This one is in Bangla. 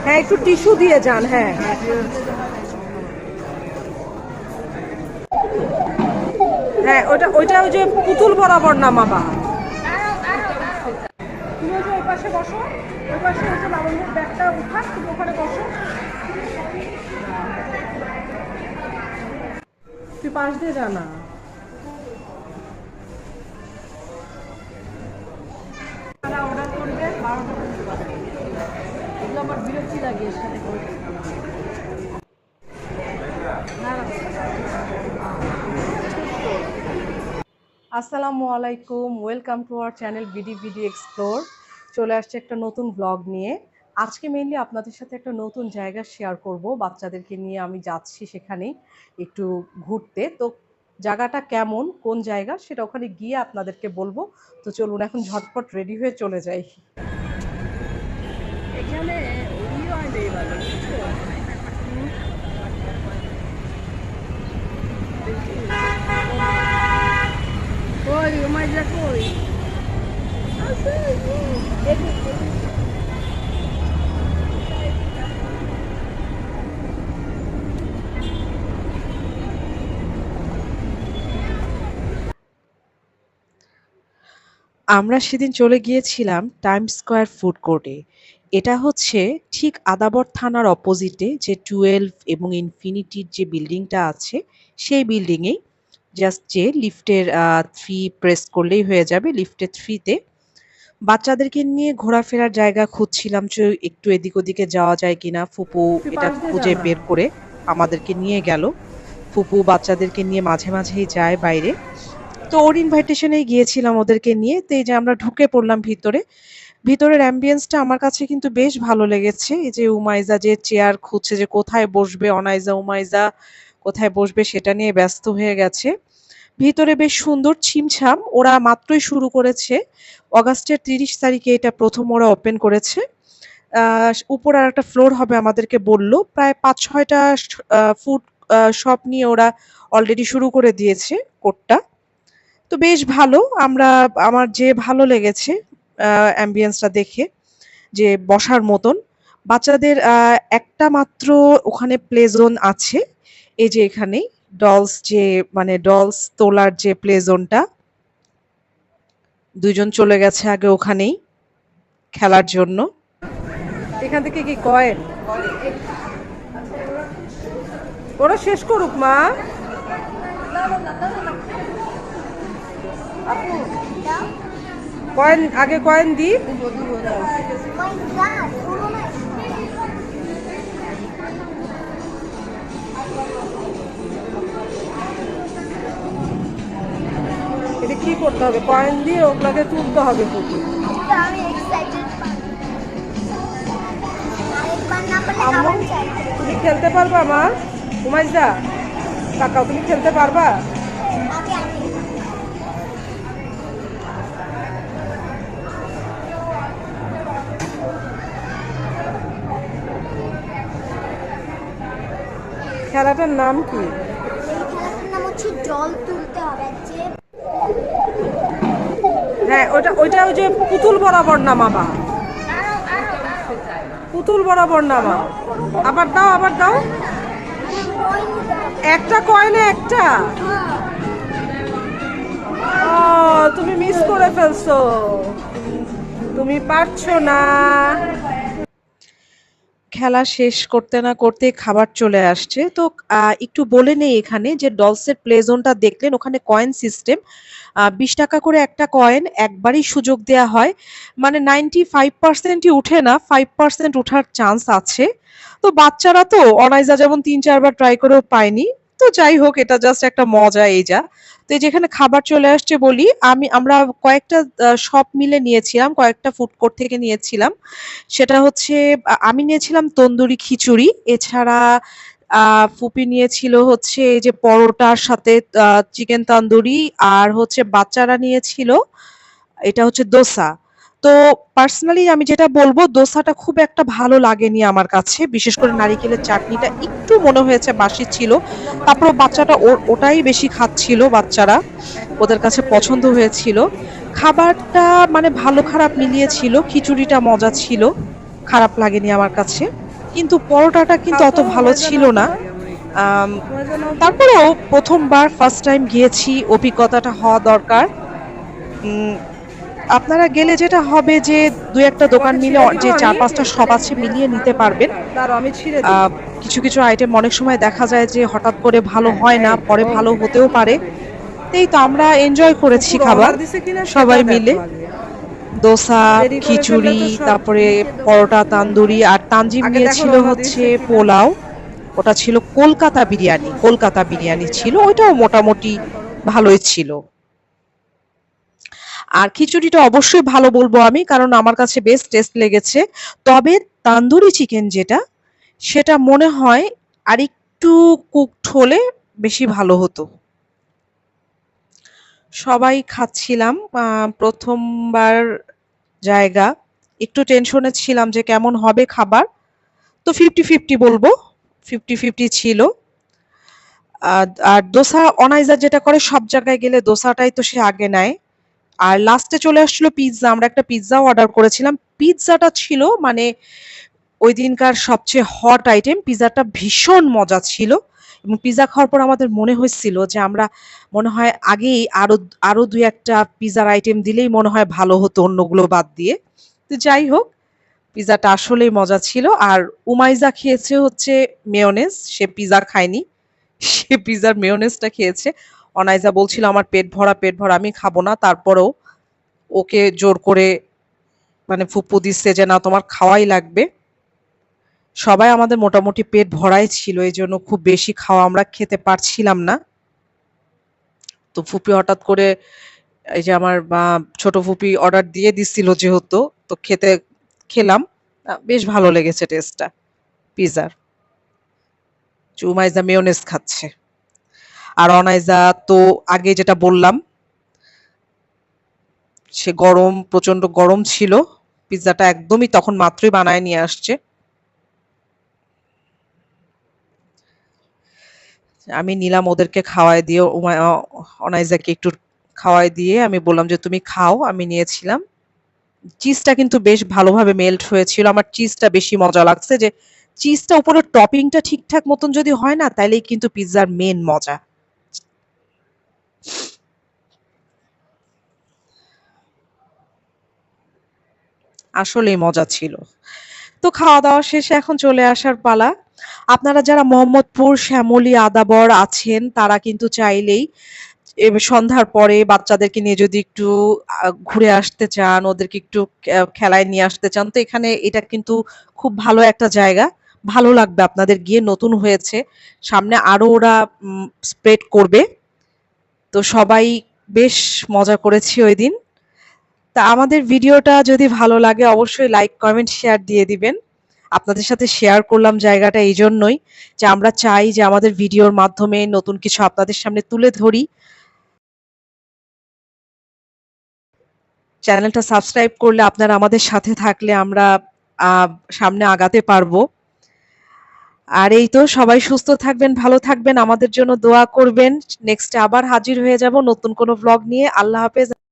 হ্যাঁ একটু টিস্যু দিয়ে যান। হ্যাঁ হ্যাঁ ওইটা ওইটা ওই যে পুতুল বরাবর নামাবা। তুমি ওই যে ওই পাশে বসো, ওই পাশে ওই যে লাবণ্যের ব্যাগটা উঠা, তুমি ওখানে বসো। তুই পাশ দিয়ে যা না। অর্ডার করবে 12টা পর্যন্ত। এগুলো আমার বিরক্তি লাগে এর সাথে করে। আসসালামু আলাইকুম, welcome to our channel BD explore. চলে আসছে একটা নতুন ব্লগ নিয়ে। আজকে মেইনলি আপনাদের সাথে একটা নতুন জায়গা শেয়ার করব। বাচ্চাদেরকে নিয়ে আমি যাচ্ছি সেখানেই একটু ঘুরতে। তো জায়গাটা কেমন, কোন জায়গা, সেটা ওখানে গিয়ে আপনাদেরকে বলবো। তো চলুন এখন ঝটপট রেডি হয়ে চলে যাই। এখানে কই মাইজা কই আমরা সেদিন চলে গিয়েছিলাম টাইমস স্কয়ার ফুড কোর্টে। এটা হচ্ছে ঠিক আদাবর থানার অপোজিটে যে 12 এবং ইনফিনিটির যে বিল্ডিংটা আছে সেই বিল্ডিংয়েই। জাস্ট যে লিফটের 3 প্রেস করলেই হয়ে যাবে। লিফটের 3 তে বাচ্চাদেরকে নিয়ে ঘোরাফেরার জায়গা খুঁজছিলাম যে একটু এদিক ওদিকে যাওয়া যায় কিনা। ফুপু এটা খুঁজে বের করে আমাদেরকে নিয়ে গেল। ফুপু বাচ্চাদেরকে নিয়ে মাঝে মাঝেই যায় বাইরে। তো ওর ইনভাইটেশনেই গিয়েছিলাম ওদেরকে নিয়ে। তো এই যে আমরা ঢুকে পড়লাম ভিতরে। ভিতরের অ্যাম্বিয়েন্সটা আমার কাছে কিন্তু বেশ ভালো লেগেছে। এই যে উমাইজা যে চেয়ার খুঁজছে যে কোথায় বসবে, অনাইজা উমাইজা কোথায় বসবে সেটা নিয়ে ব্যস্ত হয়ে গেছে। ভিতরে বেশ সুন্দর ছিমছাম। ওরা মাত্রই শুরু করেছে। অগাস্টের ৩০ তারিখে এটা প্রথম ওরা ওপেন করেছে। উপরে আর একটা ফ্লোর হবে আমাদেরকে বলল। প্রায় ৫-৬টা ফুড শপ নিয়ে ওরা অলরেডি শুরু করে দিয়েছে কোর্টটা। তো বেশ ভালো। আমার যে ভালো লেগেছে অ্যাম্বিয়েন্সটা দেখে, যে বসার মতন। বাচ্চাদের একটা মাত্র ওখানে প্লে জোন আছে। এই যে এখানেই ডলস, যে মানে ডলস তোলার যে প্লে জোনটা, ২ জন চলে গেছে আগে ওখানেই খেলার জন্য। এখান থেকে কি কয়েন ওরা শেষ করুক মা। কয়েন আগে কয়েন দি। এটা কি করতে হবে? কয়েন দিয়ে ওগুলোকে তুলতে হবে। তুমি খেলতে পারবা মা? উমাইজা কাকা তুমি খেলতে পারবা? খেলাটার নাম কি? জল তুলতে হবে। হ্যাঁ ওইটা ওইটা ওই যে পুতুল বরাবর নামাবা। পুতুল বরাবর নামা। আবার দাও, আবার দাও। একটা কয়েনে একটা। ও তুমি মিস করে ফেলছো, তুমি পারছো না। খেলা শেষ করতে না করতে খাবার চলে আসছে। তো একটু বলে নেই এখানে যে ডলসের প্লে জোনটা দেখলেন, ওখানে কয়েন সিস্টেম। ২০ টাকা করে একটা কয়েন একবারই সুযোগ দেয়া হয়। মানে 95%ই উঠে না, 5% উঠার চান্স আছে। তো বাচ্চারা তো অনাইজা যেমন ৩-৪ বার ট্রাই করেও পায়নি। তো যাই হোক, এটা জাস্ট একটা মজা এই যা। তো এই যেখানে খাবার চলে আসছে বলি, আমরা কয়েকটা শপ মিলে নিয়েছিলাম, কয়েকটা ফুড কোর্ট থেকে নিয়েছিলাম। সেটা হচ্ছে আমি নিয়েছিলাম তন্দুরি খিচুড়ি। এছাড়া ফুপি নিয়েছিল হচ্ছে এই যে পরোটার সাথে চিকেন তন্দুরি। আর হচ্ছে বাচ্চারা নিয়েছিল এটা হচ্ছে দোসা। তো পার্সোনালি আমি যেটা বলবো, দোসাটা খুব একটা ভালো লাগেনি আমার কাছে। বিশেষ করে নারিকেলের চাটনিটা একটু মনে হয়েছে বাসি ছিল। তারপর বাচ্চাটা ওটাই বেশি খাচ্ছিল। বাচ্চারা ওদের কাছে পছন্দ হয়েছিল। খাবারটা মানে ভালো খারাপ মিলিয়ে ছিল। খিচুড়িটা মজা ছিল, খারাপ লাগেনি আমার কাছে। কিন্তু পরোটাটা কিন্তু অত ভালো ছিল না। আম তারপরেও ১ম বার ফার্স্ট টাইম গিয়েছি, অভিজ্ঞতাটা হওয়া দরকার। উম আপনারা গেলে যেটা হবে যে ২-১ টা দোকান মিলে যে ৪-৫ টা শপ আছে মিলিয়ে নিতে পারবেন। আ কিছু, কিছু আইটেম অনেক সময় দেখা যায় যে হঠাৎ করে ভালো হয় না, পরে ভালো হতেও পারে। এই তো আমরা এনজয় করেছি খাবার সবাই মিলে। দোসা, খিচুড়ি, তারপরে পরোটা, তান্দুরি আর তানজিম নিয়েছিল হচ্ছে পোলাও। ওটা ছিল কলকাতা বিরিয়ানি। কলকাতা বিরিয়ানি ছিল। ওইটাও মোটামুটি ভালোই ছিল। আর খিচুড়িটা অবশ্যই ভালো বলবো আমি, কারণ আমার কাছে বেশ টেস্ট লেগেছে। তবে তান্দুরি চিকেন যেটা, সেটা মনে হয় আরেকটু কুকড হলে বেশি ভালো হতো। সবাই খাচ্ছিলাম। ১ম বার জায়গা। একটু টেনশনে ছিলাম যে কেমন হবে খাবার। তো 50-50 বলবো। 50-50 ছিল। আর দোসা অনাইজা যেটা করে সব জায়গায় গেলে দোসাটাই তো সে আগে নেয়। আর লাস্টে চলে আসছিল পিজ্জা। আমরা একটা পিজ্জাও অর্ডার করেছিলাম। পিজ্জাটা ছিল মানে ওই দিনকার সবচেয়ে হট আইটেম। পিজ্জাটা ভীষণ মজা ছিল। এবং পিজ্জা খাওয়ার পর আমাদের মনে হচ্ছিল যে আমরা মনে হয় আগেই আরো ২-১ টা পিজ্জার আইটেম দিলেই মনে হয় ভালো হতো অন্যগুলো বাদ দিয়ে। তো যাই হোক, পিজ্জাটা আসলেই মজা ছিল। আর উমাইজা খেয়েছে হচ্ছে মেয়োনেজ। সে পিজ্জা খায়নি। সে পিজ্জার মেয়োনেজটা খেয়েছে। অনাইজা বলছিল আমার পেট ভরা, পেট ভরা। আমি খাবো না। তারপরেও ওকে জোর করে মানে ফুপ্পু দিচ্ছে যে না তোমার খাওয়াই লাগবে। সবাই আমাদের মোটামুটি পেট ভরাই ছিল। এজন্য খুব বেশি খাওয়া আমরা খেতে পারছিলাম না। তো ফুপি হঠাৎ করে এই যে আমার ছোট ফুপি অর্ডার দিয়ে দিচ্ছিল যেহেতু, তো খেলাম। বেশ ভালো লেগেছে টেস্টটা পিজ্জার। উমাইজা মেয়োনেজ খাচ্ছে। আর অনাইজা তো আগে যেটা বললাম, সে প্রচন্ড গরম ছিল। পিজ্জাটা একদমই তখন মাত্রই বানায় নিয়ে আসছে। আমি নিলাম ওদেরকে খাওয়ায় দিয়ে অনাইজাকে একটু খাওয়ায় দিয়ে আমি বললাম যে তুমি খাও, আমি নিয়েছিলাম। চিজটা কিন্তু বেশ ভালোভাবে মেল্ট হয়েছিল। আমার চিজটা বেশি মজা লাগছে যে চিজটা উপরে টপিংটা ঠিকঠাক মতন যদি হয় না তাইলেই কিন্তু পিজ্জার মেন মজা। আসলেই মজা ছিল। তো খাওয়া-দাওয়া শেষে এখন চলে আসার পালা। আপনারা যারা মোহাম্মদপুর, শ্যামলী, আদাবর আছেন তারা কিন্তু চাইলেই সন্ধ্যার পরে বাচ্চাদেরকে নিয়ে যদি একটু ঘুরে আসতে চান, ওদেরকে একটু খেলায় নিয়ে আসতে চান, তো এখানে এটা কিন্তু খুব ভালো একটা জায়গা। ভালো লাগবে আপনাদের গিয়ে, নতুন হয়েছে। সামনে আরো ওরা স্প্রেড করবে। তো সবাই বেশ মজা করেছি ঐদিন। তা আমাদের ভিডিওটা যদি ভালো লাগে অবশ্যই লাইক, কমেন্ট, শেয়ার দিয়ে দিবেন। আপনাদের সাথে শেয়ার করলাম জায়গাটা এইজন্যই যে আমরা চাই যে আমাদের ভিডিওর মাধ্যমে নতুন কিছু আপনাদের সামনে তুলে ধরি। চ্যানেলটা সাবস্ক্রাইব করলে আপনারা আমাদের সাথে থাকলে আমরা আ সামনে আগাতে পারবো। আর এই তো সবাই সুস্থ থাকবেন, ভালো থাকবেন, আমাদের জন্য দোয়া করবেন। নেক্সট এ আবার হাজির হয়ে যাব নতুন কোনো ভ্লগ নিয়ে। আল্লাহ হাফেজ।